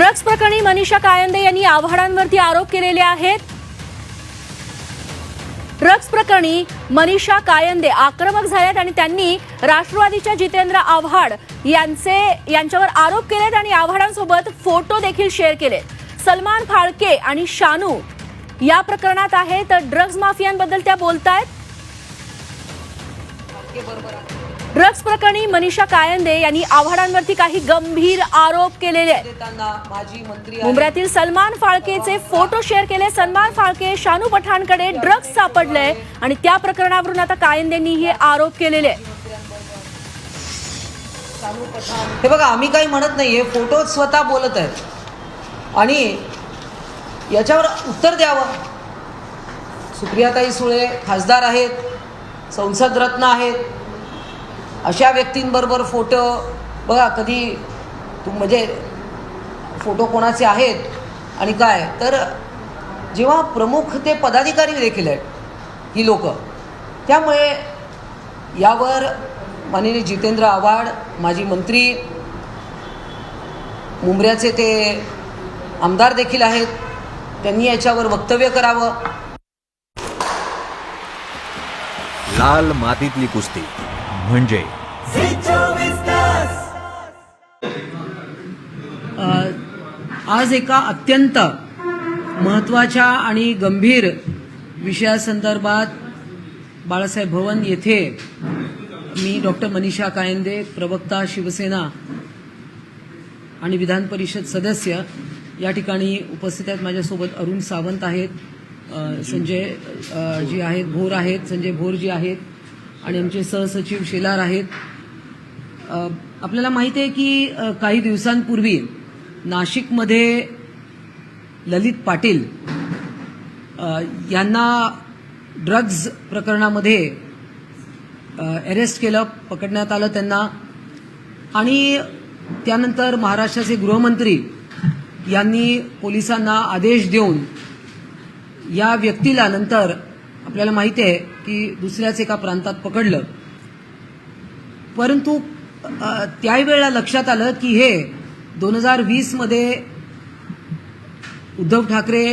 Drugs प्रकरणी मनीषा कायंदे यांनी आव्हाडांवरती आरोप केलेले आहेत। ड्रग्ज प्रकरणी मनीषा कायंदे आक्रमक झाल्यात आणि त्यांनी राष्ट्रवादीच्या जितेंद्र आव्हाड यांच्यावर आरोप केलेत आणि आव्हाडांसोबत फोटो देखील शेअर केलेत। सलमान फाळके आणि शानू या प्रकरणात आहेत। ड्रग्ज माफियांबद्दल त्या बोलतायत। ड्रग्ज प्रकरणी मनीषा कायंदे यांनी आव्हाडांवरती काही गंभीर आरोप केलेले आहेत। मुंबईतील सलमान फाळकेचे फोटो शेअर केले। सलमान फाळके शानू पठाणकडे ड्रग्ज सापडले आणि त्या प्रकरणावरून आता कायंदेंनी हे आरोप केलेले आहेत। हे बघा, आम्ही काही म्हणत नाही, हे फोटो स्वतः बोलत आहेत आणि याच्यावर उत्तर द्यावं। सुप्रियाताई सुळे खासदार आहेत, संसद रत्न आहेत, अशा व्यक्तींबरोबर फोटो बघा कधी म्हणजे फोटो कोणाचे आहेत आणि काय, तर जेव्हा प्रमुख ते पदाधिकारी देखील आहेत ही लोक, त्यामुळे यावर माननीय जितेंद्र आव्हाड माजी मंत्री, मुंब्र्याचे ते आमदार देखील आहेत, त्यांनी याच्यावर वक्तव्य करावं। लाल मातीतली कुस्ती म्हणजे आज एका अत्यंत महत्त्वाच्या आणि गंभीर विषयासंदर्भात बाळासाहेब भवन येथे मी डॉक्टर मनीषा कायंदे, प्रवक्ता शिवसेना आणि विधान परिषद सदस्य या ठिकाणी उपस्थित आहेत। माझ्यासोबत अरुण सावंत आहेत, संजय जी आहेत भोर आहेत, संजय भोर जी आहेत आणि आमचे सहसचिव शेलार आहेत। आपल्याला माहिती आहे की काही दिवसांपूर्वी नाशिकमध्ये ललित पाटील यांना ड्रग्ज प्रकरणामध्ये अरेस्ट केलं, पकडण्यात आलं त्यांना, आणि त्यानंतर महाराष्ट्राचे गृहमंत्री यांनी पोलिसांना आदेश देऊन या व्यक्तीला नंतर आपल्याला माहिती आहे की दुसऱ्याच एका प्रांतात पकडलं। परंतु त्यावेळेला लक्षात आलं की हे 2020 मध्ये उद्धव ठाकरे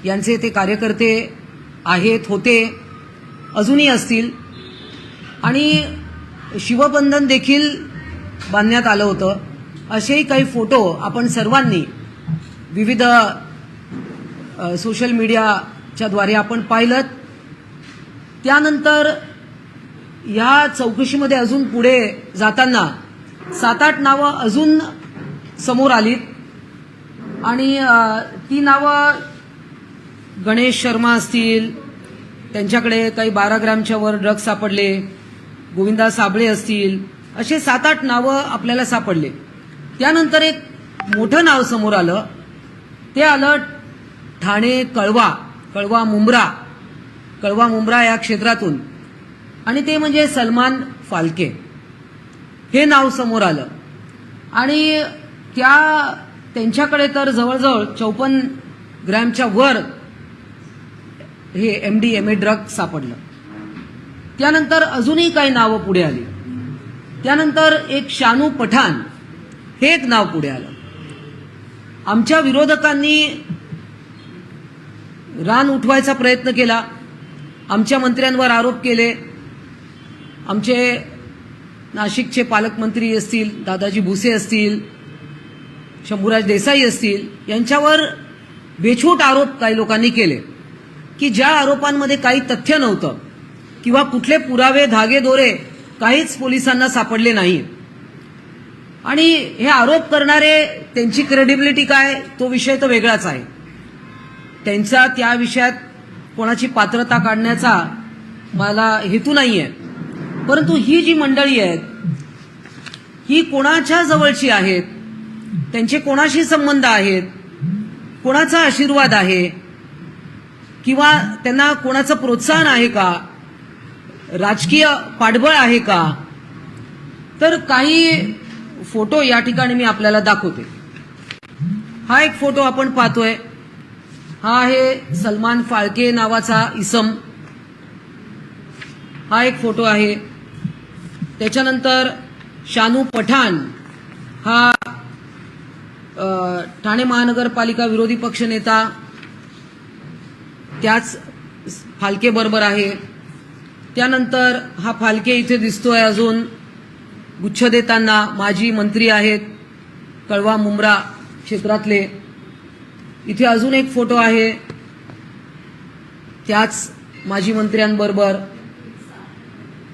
यांचे ते कार्यकर्ते आहेत, होते, अजूनही असतील, आणि शिवबंधन देखील बांधण्यात आलं होतं। असेही काही फोटो आपण सर्वांनी विविध सोशल मीडियाच्या द्वारे आपण पाहिलं। त्यानंतर या चौकशीमध्ये अजून पुढे जाताना 7-8 नावं अजून समोर आलीत आणि ती नावं गणेश शर्मा असतील, त्यांच्याकडे काही 12 ग्रॅमच्या वर ड्रग्ज सापडले, गोविंदा साबळे असतील, असे 7-8 नावं आपल्याला सापडले। त्यानंतर एक मोठं नाव समोर आलं, ते आलं ठाणे कळवा मुंब्रा या क्षेत्रातून, आणि ते म्हणजे सलमान फाळके हे नाव समोर आलं। आणि त्यांच्याकडे तर जवळजवळ 54 ग्रॅमच्या वर हे MDMA ड्रग सापडलं। त्यानंतर अजूनही काही नावं पुढे आली। त्यानंतर एक शानू पठाण हे एक नाव पुढे आलं। आमच्या विरोधकांनी रान उठवायचा प्रयत्न केला, आमच्या मंत्र्यांवर आरोप केले। आमचे नाशिकचे पालकमंत्री असतील, दादाजी भुसे असतील, शंभूराज देसाई असतील, यांच्यावर बेछूट आरोप काही लोकांनी केले की ज्या आरोपांमध्ये काही तथ्य नव्हतं किंवा कुठले पुरावे धागेदोरे काहीच पोलिसांना सापडले नाही। आणि हे आरोप करणारे, त्यांची क्रेडिबिलिटी काय, तो विषय तर वेगळाच आहे। त्यांचा त्या विषयात कोणाची पात्रता काढण्याचा मला हेतू नाहीये, परंतु ही जी मंडळी आहेत ही कोणाच्या जवळची आहेत, त्यांचे कोणाशी संबंध आहेत, कोणाचा आशीर्वाद आहे किंवा त्यांना कोणाचं प्रोत्साहन आहे का, राजकीय पाठबळ आहे का, तर काही फोटो या ठिकाणी मी आपल्याला दाखवते। हा एक फोटो आपण पाहतोय, हा आहे सलमान फाळके नावाचा इसम, हा एक फोटो आहे। त्याच्यानंतर शानू पठाण हा ठाणे महानगरपालिका विरोधी पक्षनेता त्याच फालके बरोबर आहे. त्यानंतर हा फालके इथे दिसतोय अजून गुच्छ देताना. माजी मंत्री आहेत कळवा मुंब्रा क्षेत्रातले. इथे अजून एक फोटो आहे त्याच माजी मंत्र्यांबरोबर.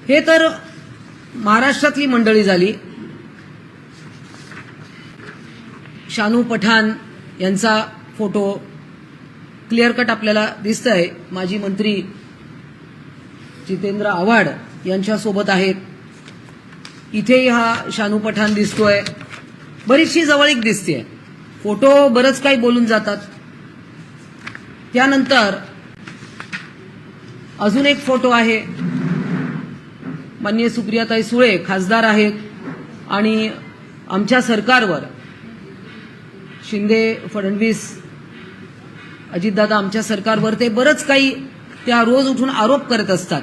हे तर महाराष्ट्रातली मंडळी झाली. शानू पठाण यांचा फोटो क्लिअर कट आपल्याला दिसतंय. माजी मंत्री जितेंद्र आव्हाड यांच्यासोबत आहेत. इथेही हा शानू पठाण दिसतोय. बरीचशी जवळीक दिसतेय. फोटो बरंच काही बोलून जातात. त्यानंतर अजून एक फोटो आहे. माननीय सुप्रियाताई सुळे खासदार आहेत आणि आमच्या सरकारवर शिंदे फडणवीस अजितदादा आमच्या सरकारवर ते बरंच काही त्या रोज उठून आरोप करत असतात.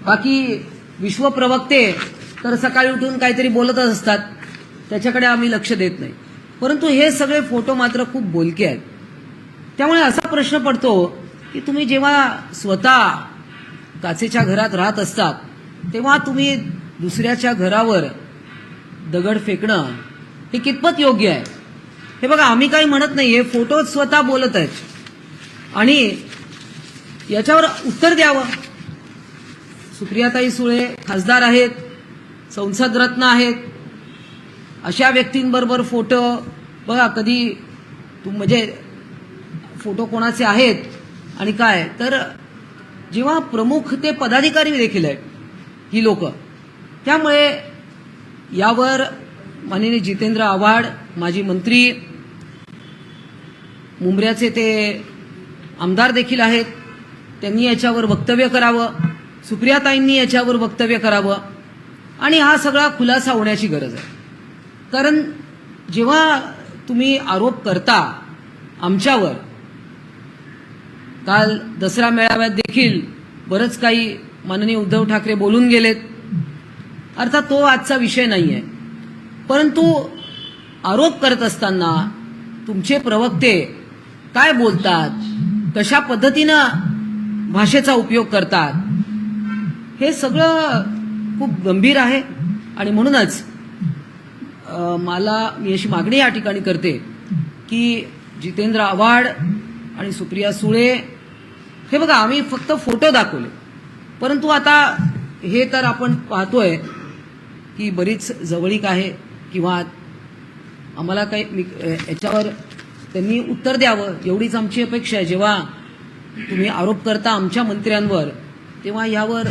बाकी विश्वप्रवक्ते तर सकाळी उठून काहीतरी बोलतच असतात, त्याच्याकडे आम्ही लक्ष देत नाही. परंतु हे सगळे फोटो मात्र खूप बोलके आहेत. त्यामुळे असा प्रश्न पडतो की तुम्ही जेव्हा स्वतः काचेच्या घरात राहत असतात तेव्हा तुम्ही दुसऱ्याच्या घरावर दगड फेकणं हे कितपत योग्य आहे. हे बघा, आम्ही काही म्हणत नाही, हे फोटोच स्वतः बोलत आहेत आणि याच्यावर उत्तर द्यावं. सुप्रियाताई सुळे खासदार आहेत, संसद रत्न आहेत. अशा व्यक्तींबरोबर फोटो बघा, कधी म्हणजे फोटो कोणाचे आहेत आणि काय, तर जेव्हा प्रमुख ते पदाधिकारी देखील आहेत ही लोक. त्यामुळे यावर माननीय जितेंद्र आव्हाड माजी मंत्री, मुंब्र्याचे ते आमदार देखील आहेत, त्यांनी याच्यावर वक्तव्य करावं. सुप्रियाताईंनी याच्यावर वक्तव्य करावं आणि हा सगळा खुलासा होण्याची गरज आहे. कारण जेव्हा तुम्ही आरोप करता आमच्यावर, काल दसरा मेळाव्यात देखील बरंच काही माननीय उद्धव ठाकरे बोलून गेलेत. अर्थात तो आजचा विषय नाही आहे. परंतु आरोप करत असताना तुमचे प्रवक्ते काय बोलतात, कशा पद्धतीनं भाषेचा उपयोग करतात, हे सगळं खूप गंभीर आहे. आणि म्हणूनच मी अशी मागणी या ठिकाणी करते की जितेंद्र आव्हाड आणि सुप्रिया सुळे, हे बघा, आम्ही फक्त फोटो दाखवले, परंतु आता हे तर आपण पाहतोय की बरीच जवळीक आहे किंवा आम्हाला काही याच्यावर त्यांनी उत्तर द्यावं एवढीच आमची अपेक्षा आहे. जेव्हा तुम्ही आरोप करता आमच्या मंत्र्यांवर तेव्हा यावर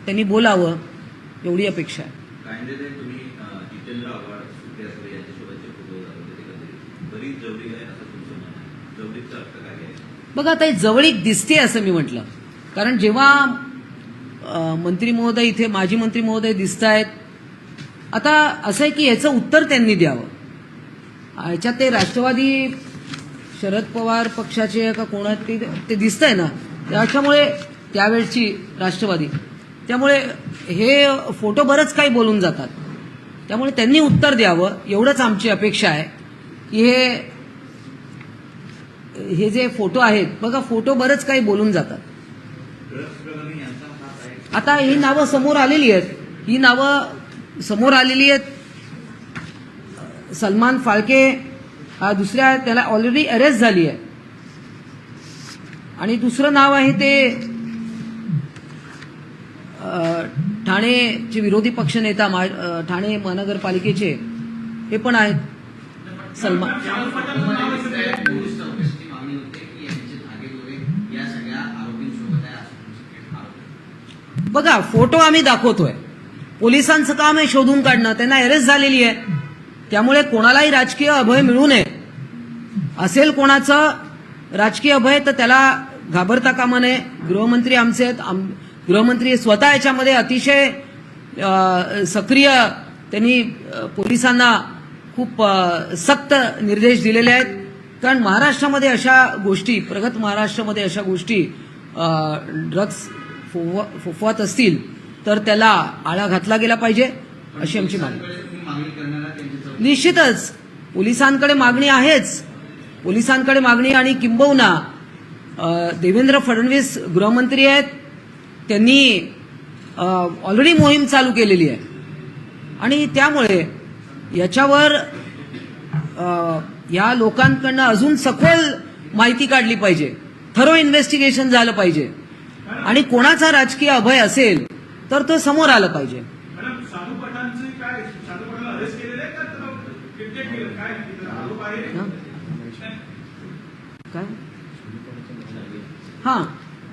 त्यांनी बोलावं एवढी अपेक्षा आहे. तुम्ही जितेंद्र आव्हाड, सुप्रिया सुळे यांच्यासोबतचे फोटो दाखवले, बरीच जवळीक आहे असं तुमचं म्हणणं आहे. जवळीकचा अर्थ काय आहे? बघा, आता जवळीक दिसते असं मी म्हटलं. कारण जेव्हा मंत्री महोदय इथे माजी मंत्री महोदय दिसत आहेत, आता असं आहे की याचं उत्तर त्यांनी द्यावं. याच्यात ते राष्ट्रवादी शरद पवार पक्षाचे का कोणा ते दिसतंय ना, त्याच्यामुळे त्यावेळची राष्ट्रवादी, त्यामुळे हे फोटो बरंच काही बोलून जातात. त्यामुळे त्यांनी उत्तर द्यावं एवढंच आमची अपेक्षा आहे. की हे जे फोटो आहेत बघा, फोटो बरंच काही बोलून जातात. आता ही नावं समोर आलेली आहेत. सलमान फाळके हा दुसऱ्या, त्याला ऑलरेडी अरेस्ट झाली आहे. आणि दुसरं नाव आहे ते ठाणेचे विरोधी पक्षनेता, ठाणे महानगरपालिकेचे हे पण आहेत सलमान. बघा, फोटो आम्ही दाखवतोय, पोलिसांचं काम आहे शोधून काढणं. त्यांना अरेस्ट झालेली आहे, त्यामुळे कोणालाही राजकीय अभय मिळू नये. असेल कोणाचं राजकीय अभय तर त्याला घाबरता कामा नये. गृहमंत्री आमचे आहेत, गृहमंत्री स्वतः याच्यामध्ये अतिशय सक्रिय, त्यांनी पोलिसांना खूप सक्त निर्देश दिलेले आहेत. कारण महाराष्ट्रामध्ये अशा गोष्टी, प्रगत महाराष्ट्रामध्ये अशा गोष्टी ड्रग्ज फोफवत असतील तर त्याला आळा घातला गेला पाहिजे अशी आमची मागणी. निश्चितच पोलिसांकडे मागणी आहेच, पोलिसांकडे मागणी आणि किंबहुना देवेंद्र फडणवीस गृहमंत्री आहेत, त्यांनी ऑलरेडी मोहीम चालू केलेली आहे आणि त्यामुळे याच्यावर या लोकांकडनं अजून सखोल माहिती काढली पाहिजे, थरो इन्व्हेस्टिगेशन झालं पाहिजे आणि कोणाचा राजकीय अभय असेल तर तो समोर आलं पाहिजे. मॅडम, साधू पठाणचे काय, साधू पठाणला अरेस्ट केलेलं आहे का क्रिकेट केलं काय आरोप आहे? काय हा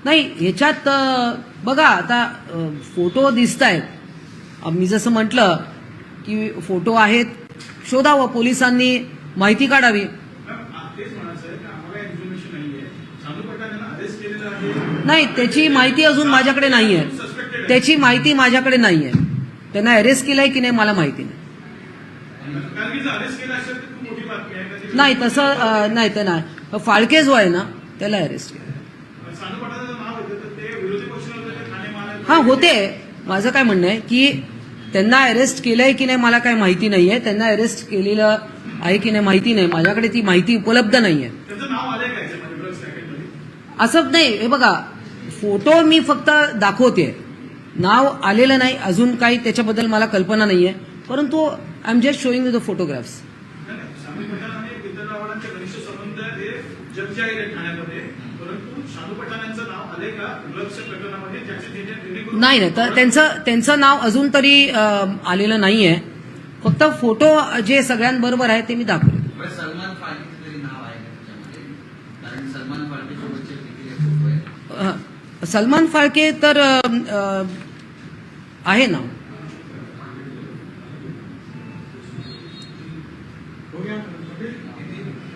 नाही ह्याच्यात बघा आता फोटो दिसत आहेत, मी जसं म्हटलं की फोटो आहेत, शोधावं, पोलिसांनी माहिती काढावी. तेच म्हणायचं आहे की आम्हाला इन्फॉर्मेशन नाहीये, साधू पठाणला अरेस्ट केलेलं आहे. नाही, त्याची माहिती अजून माझ्याकडे नाहीये, त्याची माहिती माझ्याकडे नाहीये. त्यांना अरेस्ट केलंय की नाही मला माहिती नाही. कारण की जर अरेस्ट केलं असेल तर खूप मोठी बातमी आहे. नाही तसं नाही, तर नाही, फाळके जो आहे ना त्याला अरेस्ट केलं. साधू पठाणचं नाव येतं तर ते विरोधी पक्ष होते, ठाणे महानगर. हा होते, माझं काय म्हणणं आहे की त्यांना अरेस्ट केलंय की नाही मला काय माहिती नाहीये, त्यांना अरेस्ट केलेलं आहे की नाही माहिती नाही, माझ्याकडे ती माहिती उपलब्ध नाहीये. त्याचं नाव आलंय का याच्यामध्ये ड्रग्स रॅकेटमध्ये? असं नाही, हे बघा फोटो मी फक्त दाखवते, नाव आलेलं नाही, अजून काही त्याच्याबद्दल मला कल्पना नाहीये, परंतु I am just showing the photographs. नाही, साधू पठाण आणि जितेंद्र आव्हाडांचे घनिष्ठ संबंध हे जगजाहीर आहे ठाण्यामध्ये, परंतु साधू पठाण यांचं नाव आलंय का ड्रग्सच्या प्रकरणामध्ये ज्याचे नाही नाही, तर त्यांचं नाव अजून तरी आलेलं नाहीये, फक्त फोटो जे सगळ्यांबरोबर आहे ते मी दाखवले. सलमान फाळकेचं तरी नाव आहे त्याच्यामध्ये, कारण सलमान फाळके सोबतचे फोटो आहे. सलमान फाळके तर आहे ना.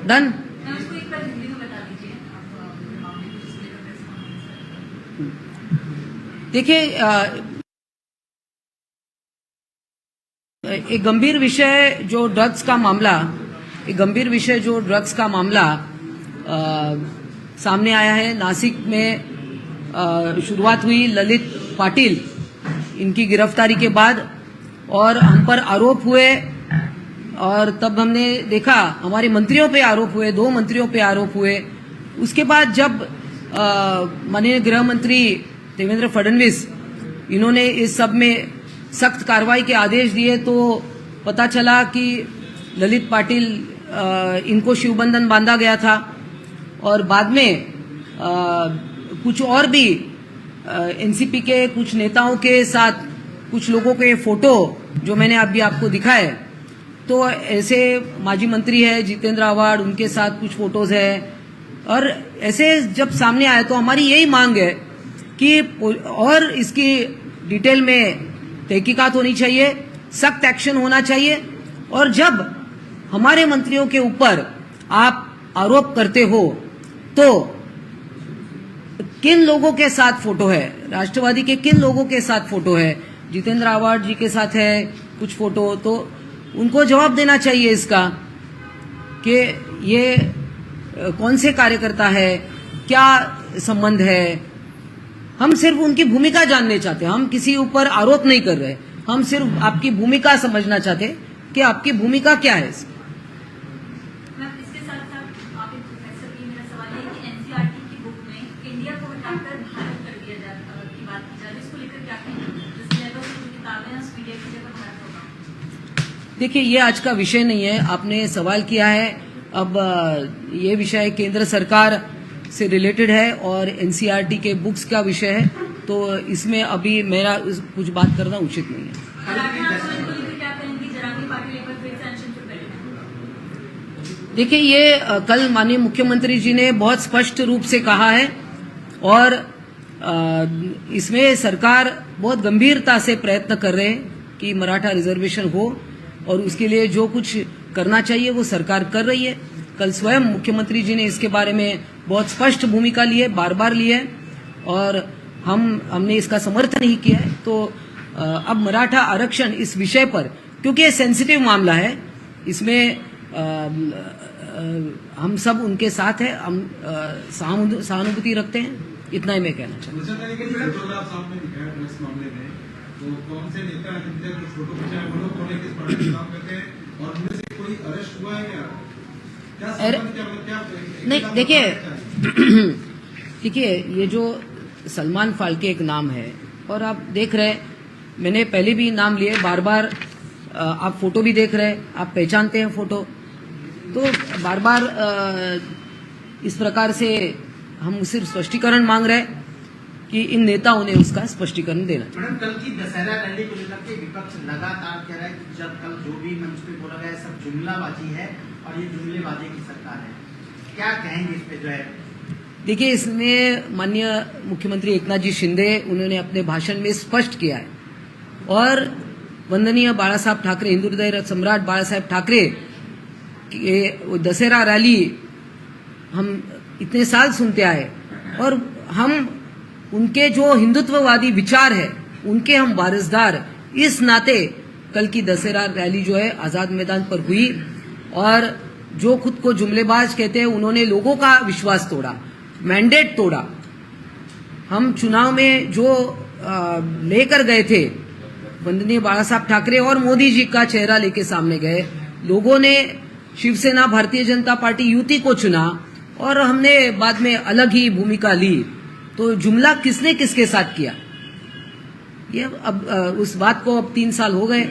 डन. उसको एक बार हिंदी में बता दीजिए आप मामले को जिसको लेकर प्रेस कॉन्फ्रेंस कर। देखिए एक गंभीर विषय जो ड्रग्स का मामला, एक गंभीर विषय जो ड्रग्स का मामला सामने आया है. नासिक में शुरुआत हुई ललित पाटिल इनकी गिरफ्तारी के बाद और हम पर आरोप हुए और तब हमने देखा हमारे मंत्रियों पे आरोप हुए, 2 मंत्रियों पे आरोप हुए. उसके बाद जब माननीय गृह मंत्री देवेंद्र फडणवीस इन्होंने इस सब में सख्त कार्रवाई के आदेश दिए तो पता चला कि ललित पाटिल इनको शिवबंधन बांधा गया था और बाद में कुछ और भी एनसीपी के कुछ नेताओं के साथ कुछ लोगों के फोटो जो मैंने अभी आपको दिखाए, तो ऐसे माजी मंत्री है जितेंद्र आव्हाड, उनके साथ कुछ फोटोज है और ऐसे जब सामने आए तो हमारी यही मांग है कि और इसकी डिटेल में तहकीकात होनी चाहिए, सख्त एक्शन होना चाहिए. और जब हमारे मंत्रियों के ऊपर आप आरोप करते हो तो किन लोगों के साथ फोटो है, राष्ट्रवादी के किन लोगों के साथ फोटो है, जितेंद्र आव्हाड जी के साथ है कुछ फोटो, तो उनको जवाब देना चाहिए इसका कि ये कौन से कार्यकर्ता है, क्या संबंध है. हम सिर्फ उनकी भूमिका जानने चाहते हैं, हम किसी ऊपर आरोप नहीं कर रहे, हम सिर्फ आपकी भूमिका समझना चाहते कि आपकी भूमिका क्या है. मैम, इसके साथ साथ आप एक प्रोफेसर की, मेरा सवाल है कि एनसीईआरटी की बुक में इंडिया को हटाकर भारत कर दिया जाए की बात की जाए, इसको लेकर क्या कहेंगे? जो सिलेबस की किताबें हैं उस पीडीएफ की जगह भारत होगा. देखिए ये आज का विषय नहीं है, आपने सवाल किया है. अब ये विषय केंद्र सरकार से रिलेटेड है और एनसीईआरटी के बुक्स का विषय है, तो इसमें अभी मेरा कुछ बात करना उचित नहीं है. देखिए ये कल माननीय मुख्यमंत्री जी ने बहुत स्पष्ट रूप से कहा है और इसमें सरकार बहुत गंभीरता से प्रयत्न कर रहे हैं कि मराठा रिजर्वेशन हो और उसके लिए जो कुछ करना चाहिए वो सरकार कर रही है. कल स्वयं मुख्यमंत्री जी ने इसके बारे में बहुत स्पष्ट भूमिका ली है, बार बार ली है और हमने इसका समर्थन ही किया है. तो अब मराठा आरक्षण इस विषय पर, क्योंकि ये सेंसिटिव मामला है, इसमें हम सब उनके साथ हैं, हम सहानुभूति रखते हैं, इतना ही मैं कहना चाहता हूँ. तो कौन से नेता फोटो खिंचाए, वो लोग कौन है, किस पार्टी के काम करते हैं और उनमें से कोई अरेस्ट हुआ है क्या? क्या अरे, संबंध क्या मतलब क्या? नहीं देखिए ये जो सलमान फाल्के एक नाम है और आप देख रहे हैं, मैंने पहले भी नाम लिए, बार बार आप फोटो भी देख रहे हैं, आप पहचानते हैं फोटो, तो बार बार इस प्रकार से हम सिर्फ स्पष्टीकरण मांग रहे हैं कि इन नेताओं ने उसका स्पष्टीकरण देना चाहिए। मैडम, कल की दशहरा रैली को लेकर के विपक्ष लगातार कह रहा है कि जब कल जो भी मंच पे बोला गया सब जुमलाबाजी है और ये जुमलेबाजी की सरकार है, क्या कहेंगे इस पे जो है? देखिए, इसमें माननीय मुख्यमंत्री एकनाथ जी शिंदे उन्होंने अपने भाषण में स्पष्ट किया है और वंदनीय बाळासाहेब ठाकरे, हिंदू हृदय सम्राट बाळासाहेब ठाकरे के दशहरा रैली हम इतने साल सुनते आए और हम उनके जो हिंदुत्ववादी विचार है उनके हम वारिसदार, इस नाते कल की दशहरा रैली जो है आजाद मैदान पर हुई और जो खुद को जुमलेबाज कहते हैं उन्होंने लोगों का विश्वास तोड़ा, मैंडेट तोड़ा। हम चुनाव में जो लेकर गए थे, वंदनीय बाळासाहेब ठाकरे और मोदी जी का चेहरा लेके सामने गए, लोगों ने शिवसेना भारतीय जनता पार्टी युति को चुना और हमने बाद में अलग ही भूमिका ली। तो जुमला किसने किसके साथ किया, ये अब उस बात को अब 3 साल हो गए।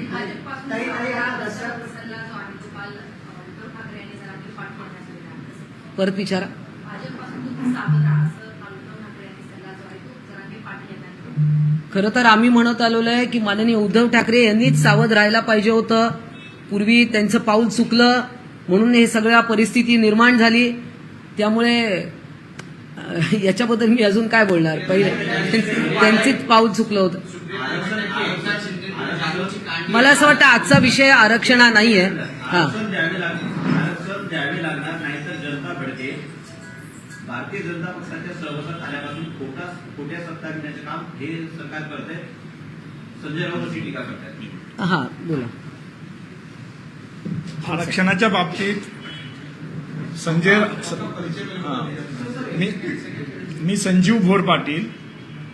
परत विचारा। खरं तर आम्ही म्हणत आलेलो आहे की माननीय उद्धव ठाकरे यांनीच सावध राहायला पाहिजे होतं। पूर्वी त्यांचं पाऊल चुकलं म्हणून हे सगळ्या परिस्थिती निर्माण झाली। त्यामुळे याच्याबद्दल मी अजून काय बोलणार, पहिले त्यांचीच पाऊल चुकलं होतं। मला असं वाटतं आजचा विषय आरक्षण नाहीये। हा, आरक्षण द्यावे लागणार, नाहीतर जनता भडके। भारतीय जनता पक्षाच्या सहवासात आल्यापासून खोट्या सत्ता घेण्याचे काम हे सरकार करत आहे। संजय राऊतची टीका करतात। हा बोला। आरक्षणाच्या बाबतीत संजय मी संजीव भोर पाटील,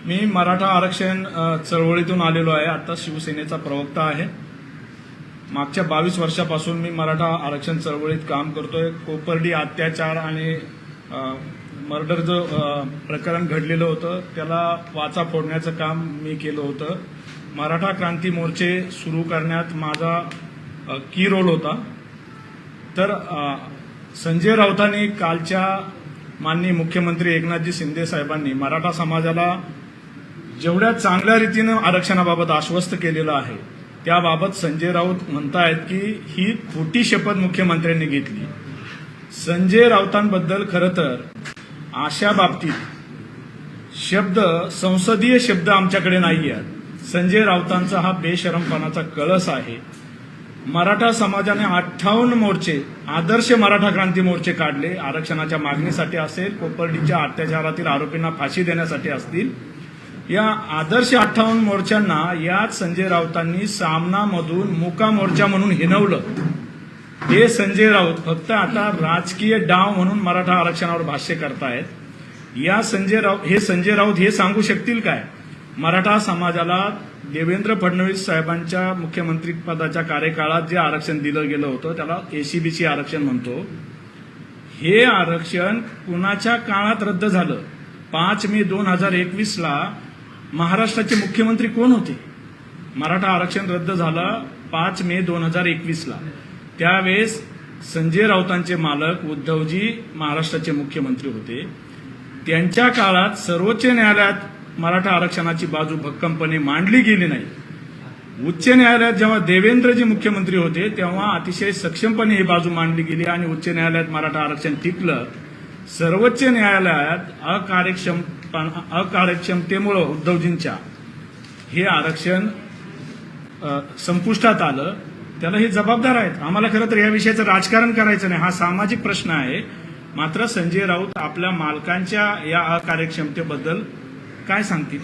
मी मराठा आरक्षण चळवळीतून आलेलो आहे। आता शिवसेनेचा प्रवक्ता आहे। मागच्या 22 वर्षापासून मी मराठा आरक्षण चळवळीत काम करतोय। कोपर्डी अत्याचार आणि मर्डर जो प्रकरण घडलेलं होतं त्याला वाचा फोडण्याचं काम मी केलं होतं। मराठा क्रांती मोर्चे सुरू करण्यात माझा की रोल होता। तर संजय राऊतांनी कालच्या माननीय मुख्यमंत्री एकनाथजी शिंदे साहेबांनी मराठा समाजाला जेवढ्या चांगल्या रीतीनं आरक्षणाबाबत आश्वस्त केलेलं आहे त्याबाबत संजय राऊत म्हणतायत की ही खोटी शपथ मुख्यमंत्र्यांनी घेतली। संजय राऊतांबद्दल खरं तर अशा बाबतीत संसदीय शब्द आमच्याकडे नाही आहेत। संजय राऊतांचा हा बेशरमपणाचा कळस आहे। मराठा समाजाने 58 मोर्चे, आदर्श मराठा क्रांती मोर्चे काढले, आरक्षणाच्या मागणीसाठी असेल, कोपर्डीच्या अत्याचारातील आरोपींना फाशी देण्यासाठी असतील। या आदर्श 58 मोर्चांना याच संजय राऊतांनी सामनामधून मुका मोर्चा म्हणून हिणवलं। हे संजय राऊत फक्त आता राजकीय डाव म्हणून मराठा आरक्षणावर भाष्य करतायत। हे संजय राऊत हे सांगू शकतील काय मराठा समाजाला देवेंद्र फडणवीस साहेबांच्या मुख्यमंत्री पदाच्या कार्यकाळात जे आरक्षण दिलं गेलं होतं त्याला एसीबीसी आरक्षण म्हणतो, हे आरक्षण कुणाच्या काळात रद्द झालं? 5 मे 2021ला महाराष्ट्राचे मुख्यमंत्री कोण होते? मराठा आरक्षण रद्द झालं 5 मे 2021ला। त्यावेळेस संजय राऊतांचे मालक उद्धवजी महाराष्ट्राचे मुख्यमंत्री होते। त्यांच्या काळात सर्वोच्च न्यायालयात मराठा आरक्षणाची बाजू भक्कमपणे मांडली गेली नाही। उच्च न्यायालयात जेव्हा देवेंद्रजी मुख्यमंत्री होते तेव्हा अतिशय सक्षमपणे ही बाजू मांडली गेली आणि उच्च न्यायालयात मराठा आरक्षण टिकलं। सर्वोच्च न्यायालयात अकार्यक्षमतेमुळे उद्धवजींच्या हे आरक्षण संपुष्टात आलं। त्याला हे जबाबदार आहेत। आम्हाला खरं तर या विषयाचं राजकारण करायचं नाही, हा सामाजिक प्रश्न आहे। मात्र संजय राऊत आपल्या मालकांच्या या अकार्यक्षमतेबद्दल काय सांगतील?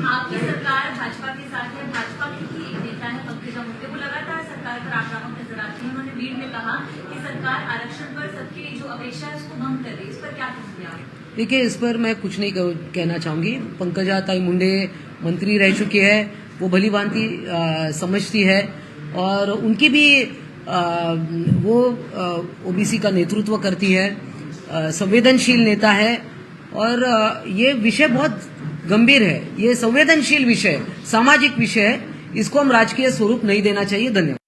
आपकी सरकार भाजपा के साथ है, भाजपा की ही एक नेता है पंकजा मुंडे, वो लगातार सरकार पर आक्रामक नजर आती है। उन्होंने बीड में कहा कि सरकार आरक्षण पर सबकी जो अपेक्षा है उसको भंग कर रही है, इस पर क्या कहेंगे आप? देखिए, इस पर मैं कुछ नहीं कहना चाहूंगी। पंकजा ताई मुंडे मंत्री रह चुकी है, वो भली भांति समझती है और उनकी भी वो ओबीसी का नेतृत्व करती है, संवेदनशील नेता है और ये विषय बहुत गंभीर है, ये संवेदनशील विषय, सामाजिक विषय है, इसको हम राजकीय स्वरूप नहीं देना चाहिए। धन्यवाद।